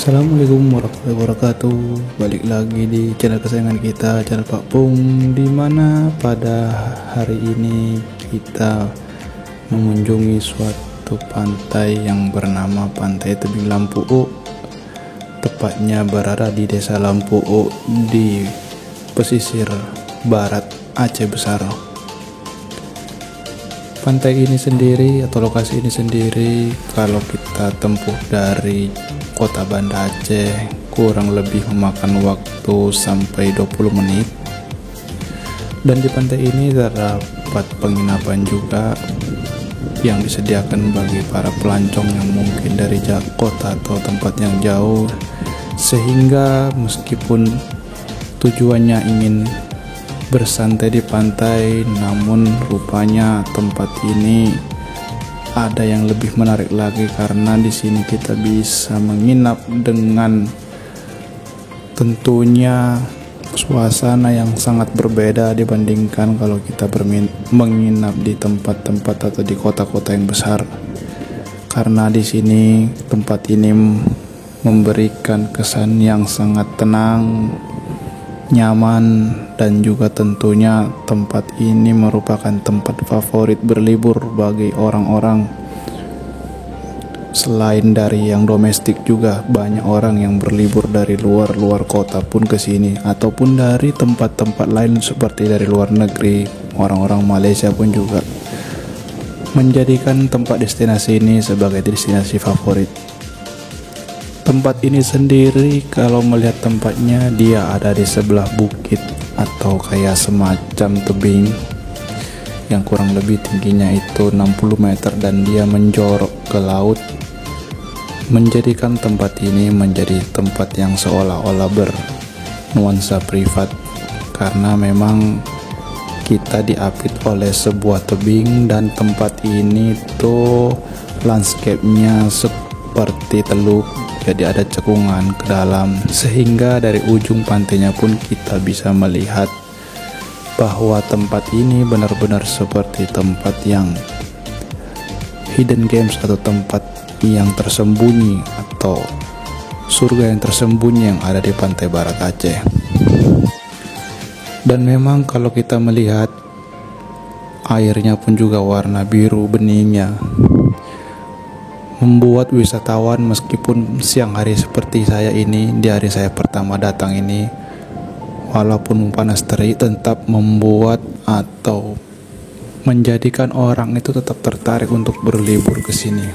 Assalamualaikum warahmatullahi wabarakatuh. Balik lagi di channel kesayangan kita, channel Pak Pung, dimana pada hari ini kita mengunjungi suatu pantai yang bernama Pantai Tebing Lampu U. Tepatnya berada di Desa Lampu U di pesisir barat Aceh Besar. Pantai ini sendiri atau lokasi ini sendiri, kalau kita tempuh dari Kota Banda Aceh kurang lebih memakan waktu sampai 20 menit. Dan di pantai ini terdapat penginapan juga yang disediakan bagi para pelancong yang mungkin dari kota atau tempat yang jauh, sehingga meskipun tujuannya ingin bersantai di pantai, namun rupanya tempat ini ada yang lebih menarik lagi, karena di sini kita bisa menginap dengan tentunya suasana yang sangat berbeda dibandingkan kalau kita menginap di tempat-tempat atau di kota-kota yang besar. Karena di sini tempat ini memberikan kesan yang sangat tenang, nyaman, dan juga tentunya tempat ini merupakan tempat favorit berlibur bagi orang-orang. Selain dari yang domestik, juga banyak orang yang berlibur dari luar kota pun ke sini, ataupun dari tempat-tempat lain seperti dari luar negeri. Orang-orang Malaysia pun juga menjadikan tempat destinasi ini sebagai destinasi favorit. Tempat ini sendiri, kalau melihat tempatnya, dia ada di sebelah bukit atau kayak semacam tebing yang kurang lebih tingginya itu 60 meter dan dia menjorok ke laut, menjadikan tempat ini menjadi tempat yang seolah-olah bernuansa privat, karena memang kita diapit oleh sebuah tebing dan tempat ini tuh landscape-nya seperti teluk. Jadi ada cekungan ke dalam, sehingga dari ujung pantainya pun kita bisa melihat bahwa tempat ini benar-benar seperti tempat yang hidden games atau tempat yang tersembunyi atau surga yang tersembunyi yang ada di pantai barat Aceh. Dan memang kalau kita melihat airnya pun juga warna biru beningnya, membuat wisatawan meskipun siang hari seperti saya ini, di hari saya pertama datang ini, walaupun panas terik, tetap membuat atau menjadikan orang itu tetap tertarik untuk berlibur ke sini.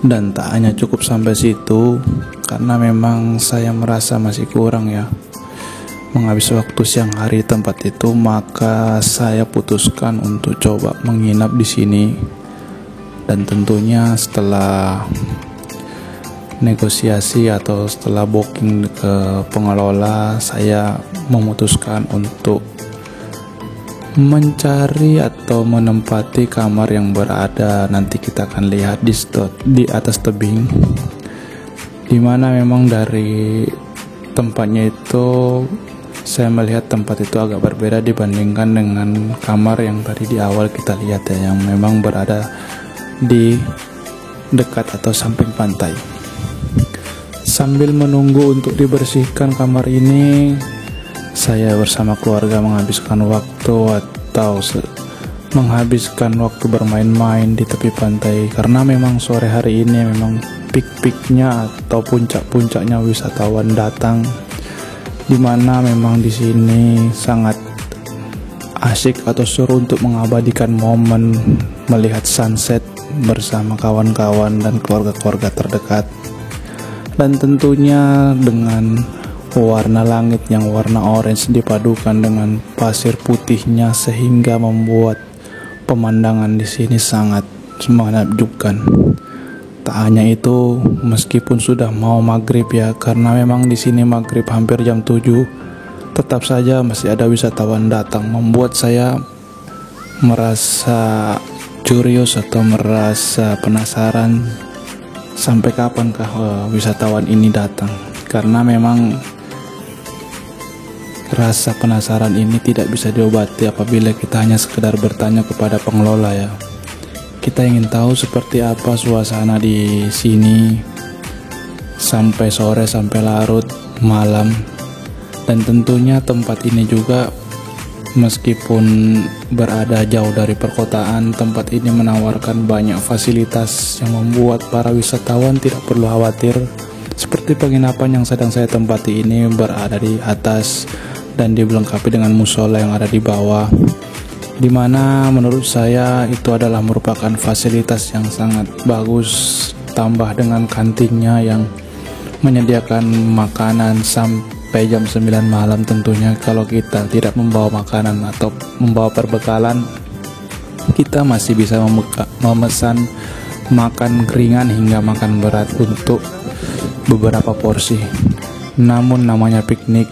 Dan tak hanya cukup sampai situ, karena memang saya merasa masih kurang ya menghabis waktu siang hari di tempat itu, maka saya putuskan untuk coba menginap di sini. Dan tentunya setelah negosiasi atau setelah booking ke pengelola, saya memutuskan untuk mencari atau menempati kamar yang berada, nanti kita akan lihat di atas tebing, dimana memang dari tempatnya itu saya melihat tempat itu agak berbeda dibandingkan dengan kamar yang tadi di awal kita lihat ya, yang memang berada di dekat atau samping pantai. Sambil menunggu untuk dibersihkan kamar ini, saya bersama keluarga menghabiskan waktu atau menghabiskan waktu bermain-main di tepi pantai, karena memang sore hari ini memang peak-peaknya atau puncak-puncaknya wisatawan datang, dimana memang di sini sangat asyik atau seru untuk mengabadikan momen melihat sunset bersama kawan-kawan dan keluarga-keluarga terdekat. Dan tentunya dengan warna langit yang warna orange dipadukan dengan pasir putihnya, sehingga membuat pemandangan di sini sangat menakjubkan. Tak hanya itu, meskipun sudah mau maghrib ya, karena memang di sini maghrib hampir jam 7, tetap saja masih ada wisatawan datang, membuat saya merasa curious atau merasa penasaran sampai kapankah wisatawan ini datang. Karena memang rasa penasaran ini tidak bisa diobati apabila kita hanya sekedar bertanya kepada pengelola ya. Kita ingin tahu seperti apa suasana di sini, sampai sore, sampai larut malam. Dan tentunya tempat ini juga meskipun berada jauh dari perkotaan, tempat ini menawarkan banyak fasilitas yang membuat para wisatawan tidak perlu khawatir. Seperti penginapan yang sedang saya tempati ini berada di atas dan dilengkapi dengan musola yang ada di bawah, dimana menurut saya itu adalah merupakan fasilitas yang sangat bagus, tambah dengan kantinnya yang menyediakan makanan sampai jam 9 malam. Tentunya kalau kita tidak membawa makanan atau membawa perbekalan, kita masih bisa memesan makan ringan hingga makan berat untuk beberapa porsi. Namun namanya piknik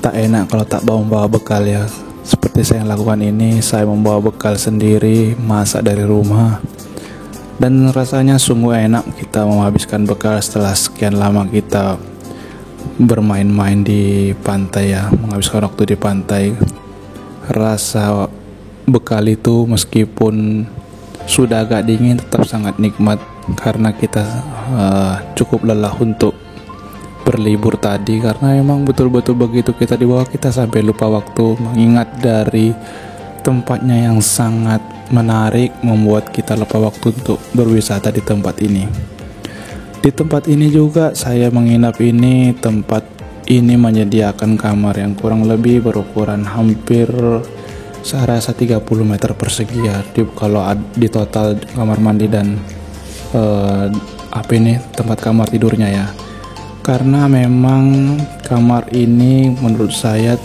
tak enak kalau tak bawa bekal ya. Seperti saya yang lakukan ini, saya membawa bekal sendiri, masak dari rumah. Dan rasanya sungguh enak kita menghabiskan bekal setelah sekian lama kita bermain-main di pantai ya, menghabiskan waktu di pantai. Rasa bekal itu meskipun sudah agak dingin tetap sangat nikmat karena kita cukup lelah untuk berlibur tadi, karena memang betul-betul begitu kita di bawah kita sampai lupa waktu, mengingat dari tempatnya yang sangat menarik membuat kita lupa waktu untuk berwisata di tempat ini. Di tempat ini juga saya menginap ini. Tempat ini menyediakan kamar yang kurang lebih berukuran hampir saya rasa 30 meter persegi ya. Kalau di total kamar mandi dan tempat kamar tidurnya ya. Karena memang kamar ini menurut saya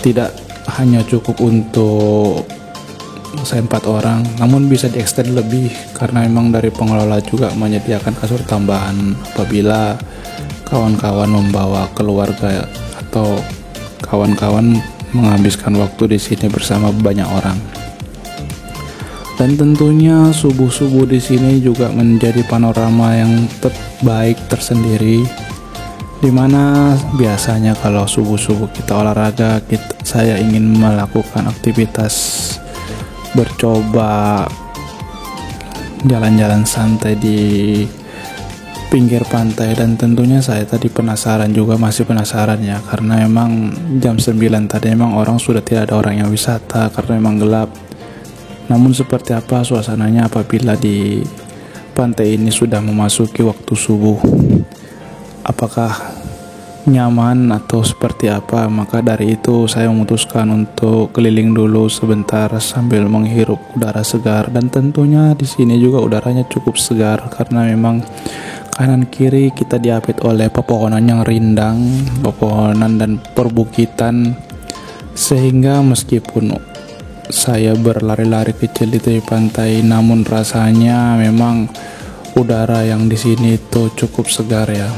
tidak hanya cukup untuk saya 4 orang, namun bisa diextend lebih karena memang dari pengelola juga menyediakan kasur tambahan apabila kawan-kawan membawa keluarga atau kawan-kawan menghabiskan waktu di sini bersama banyak orang. Dan tentunya subuh-subuh di sini juga menjadi panorama yang terbaik tersendiri, dimana biasanya kalau subuh-subuh kita olahraga, saya ingin melakukan aktivitas bercoba jalan-jalan santai di pinggir pantai. Dan tentunya saya tadi masih penasaran ya, karena memang jam 9 tadi memang orang sudah tidak ada orang yang wisata karena memang gelap. Namun seperti apa suasananya apabila di pantai ini sudah memasuki waktu subuh? Apakah nyaman atau seperti apa? Maka dari itu saya memutuskan untuk keliling dulu sebentar sambil menghirup udara segar. Dan tentunya di sini juga udaranya cukup segar karena memang kanan kiri kita diapit oleh pepohonan yang rindang, pepohonan dan perbukitan, sehingga meskipun saya berlari-lari kecil di tepi pantai, namun rasanya memang udara yang di sini itu cukup segar ya.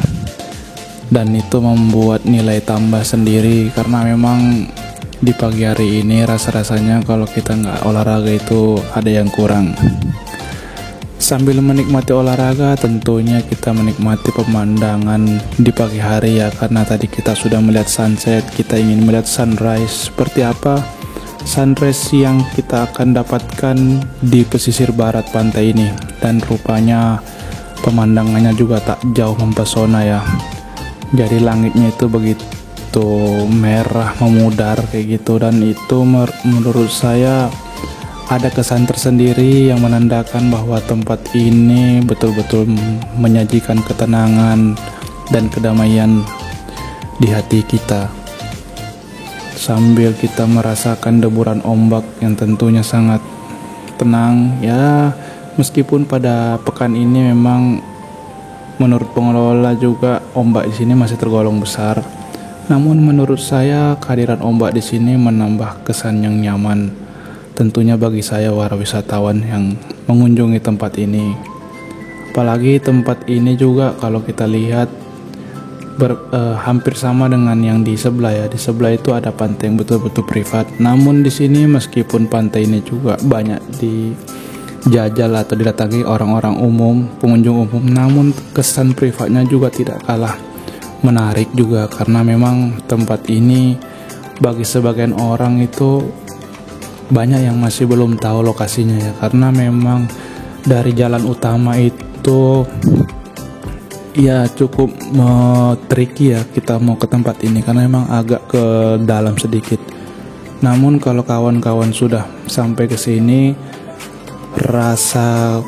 Dan itu membuat nilai tambah sendiri karena memang di pagi hari ini rasa-rasanya kalau kita nggak olahraga itu ada yang kurang. Sambil menikmati olahraga, tentunya kita menikmati pemandangan di pagi hari ya, karena tadi kita sudah melihat sunset, kita ingin melihat sunrise. Seperti apa sunrise yang kita akan dapatkan di pesisir barat pantai ini? Dan rupanya pemandangannya juga tak jauh mempesona ya. Jadi langitnya itu begitu merah memudar kayak gitu, dan itu menurut saya ada kesan tersendiri yang menandakan bahwa tempat ini betul-betul menyajikan ketenangan dan kedamaian di hati kita. Sambil kita merasakan deburan ombak yang tentunya sangat tenang ya, meskipun pada pekan ini memang menurut pengelola juga ombak di sini masih tergolong besar. Namun menurut saya kehadiran ombak di sini menambah kesan yang nyaman. Tentunya bagi saya para wisatawan yang mengunjungi tempat ini. Apalagi tempat ini juga kalau kita lihat hampir sama dengan yang di sebelah ya. Di sebelah itu ada pantai yang betul-betul privat. Namun di sini meskipun pantai ini juga banyak dijajal atau didatangi orang-orang umum, pengunjung umum, namun kesan privatnya juga tidak kalah menarik juga, karena memang tempat ini bagi sebagian orang itu banyak yang masih belum tahu lokasinya ya, karena memang dari jalan utama itu ya cukup tricky ya kita mau ke tempat ini karena memang agak ke dalam sedikit. Namun kalau kawan-kawan sudah sampai ke sini, rasa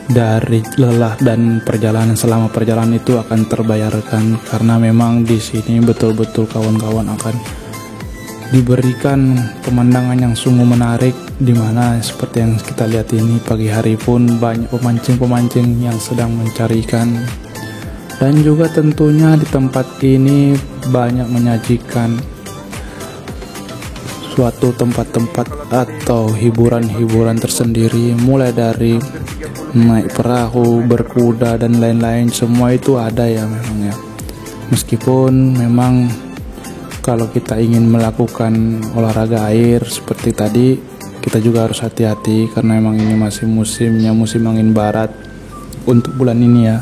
dari lelah dan perjalanan selama perjalanan itu akan terbayarkan karena memang di sini betul-betul kawan-kawan akan diberikan pemandangan yang sungguh menarik, dimana seperti yang kita lihat ini pagi hari pun banyak pemancing-pemancing yang sedang mencari ikan, dan juga tentunya di tempat ini banyak menyajikan suatu tempat-tempat atau hiburan-hiburan tersendiri, mulai dari naik perahu, berkuda dan lain-lain, semua itu ada ya memang ya. Meskipun memang kalau kita ingin melakukan olahraga air seperti tadi, kita juga harus hati-hati karena memang ini masih musimnya, musim angin barat untuk bulan ini ya.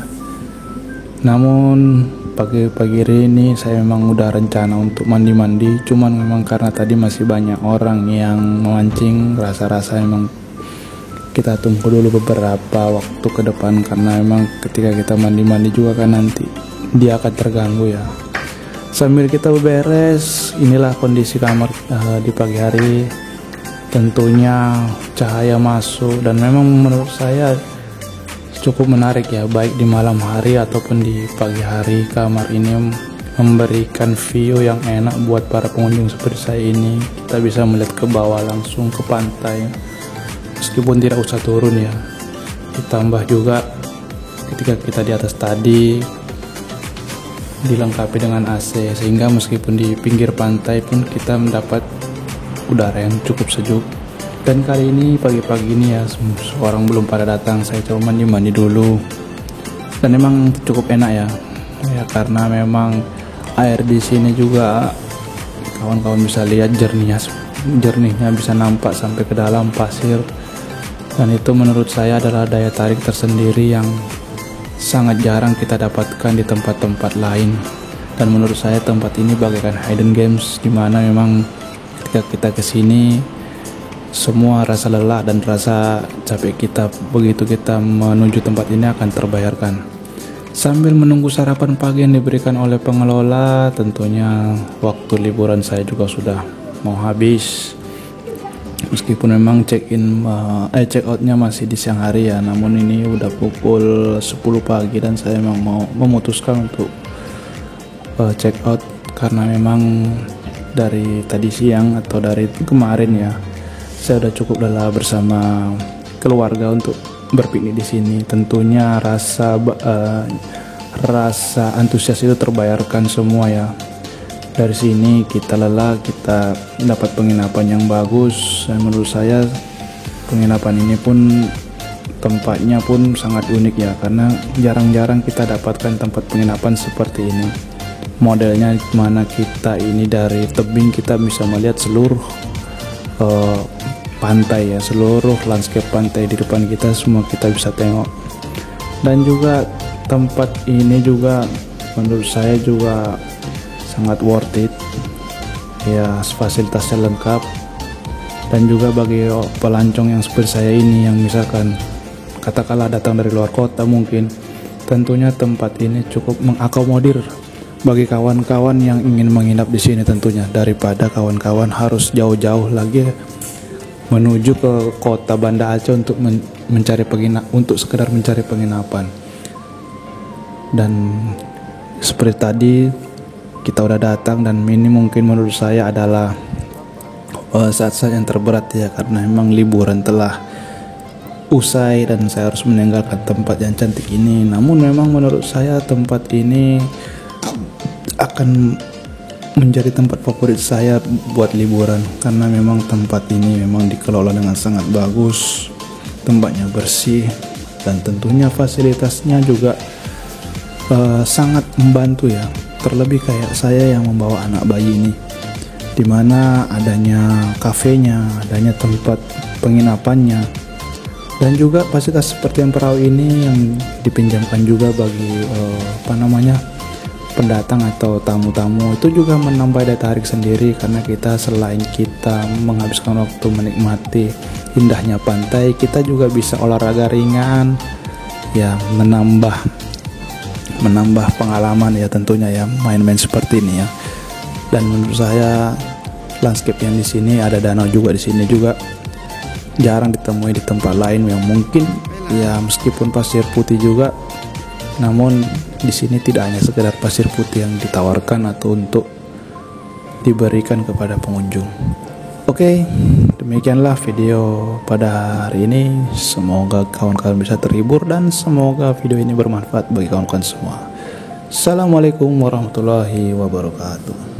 Namun pagi-pagi ini saya memang udah rencana untuk mandi-mandi, cuman memang karena tadi masih banyak orang yang memancing, rasa-rasa memang kita tunggu dulu beberapa waktu ke depan karena memang ketika kita mandi-mandi juga kan nanti dia akan terganggu ya. Sambil kita beberes, inilah kondisi kamar di pagi hari. Tentunya cahaya masuk dan memang menurut saya cukup menarik ya, baik di malam hari ataupun di pagi hari. Kamar ini memberikan view yang enak buat para pengunjung seperti saya ini. Kita bisa melihat ke bawah langsung ke pantai, meskipun tidak usah turun ya. Ditambah juga ketika kita di atas tadi dilengkapi dengan AC, sehingga meskipun di pinggir pantai pun kita mendapat udara yang cukup sejuk. Dan kali ini pagi-pagi ini ya, seorang belum pada datang, saya coba mandi dulu, dan memang cukup enak ya karena memang air di sini juga kawan-kawan bisa lihat jernihnya bisa nampak sampai ke dalam pasir, dan itu menurut saya adalah daya tarik tersendiri yang sangat jarang kita dapatkan di tempat-tempat lain. Dan menurut saya tempat ini bagaikan hidden games, dimana memang ketika kita kesini semua rasa lelah dan rasa capek kita begitu kita menuju tempat ini akan terbayarkan. Sambil menunggu sarapan pagi yang diberikan oleh pengelola, tentunya waktu liburan saya juga sudah mau habis. Meskipun memang check outnya masih di siang hari ya, namun ini udah pukul 10 pagi dan saya memang mau memutuskan untuk check out karena memang dari tadi siang atau dari kemarin ya, saya udah cukup lelah bersama keluarga untuk berpiknik di sini. Tentunya rasa antusias itu terbayarkan semua ya. Dari sini kita lelah, kita dapat penginapan yang bagus, dan menurut saya penginapan ini pun tempatnya pun sangat unik ya, karena jarang-jarang kita dapatkan tempat penginapan seperti ini. Modelnya mana kita ini dari tebing kita bisa melihat seluruh pantai ya, seluruh landscape pantai di depan kita semua kita bisa tengok. Dan juga tempat ini juga menurut saya juga sangat worth it ya, fasilitasnya lengkap. Dan juga bagi pelancong yang seperti saya ini yang misalkan katakanlah datang dari luar kota, mungkin tentunya tempat ini cukup mengakomodir bagi kawan-kawan yang ingin menginap di sini, tentunya daripada kawan-kawan harus jauh-jauh lagi menuju ke kota Banda Aceh untuk untuk sekedar mencari penginapan. Dan seperti tadi kita udah datang, dan ini mungkin menurut saya adalah saat-saat yang terberat ya, karena memang liburan telah usai dan saya harus meninggalkan tempat yang cantik ini. Namun memang menurut saya tempat ini akan menjadi tempat favorit saya buat liburan, karena memang tempat ini memang dikelola dengan sangat bagus, tempatnya bersih, dan tentunya fasilitasnya juga sangat membantu ya. Terlebih kayak saya yang membawa anak bayi ini, dimana adanya kafenya, adanya tempat penginapannya, dan juga fasilitas seperti yang perahu ini yang dipinjamkan juga bagi pendatang atau tamu-tamu, itu juga menambah daya tarik sendiri, karena kita selain kita menghabiskan waktu menikmati indahnya pantai, kita juga bisa olahraga ringan ya, menambah menambah pengalaman ya tentunya ya main-main seperti ini ya. Dan menurut saya landscape yang di sini ada danau juga di sini juga jarang ditemui di tempat lain yang mungkin ya meskipun pasir putih juga, namun di sini tidak hanya sekedar pasir putih yang ditawarkan atau untuk diberikan kepada pengunjung. Oke, demikianlah video pada hari ini. Semoga kawan-kawan bisa terhibur dan semoga video ini bermanfaat bagi kawan-kawan semua. Assalamualaikum warahmatullahi wabarakatuh.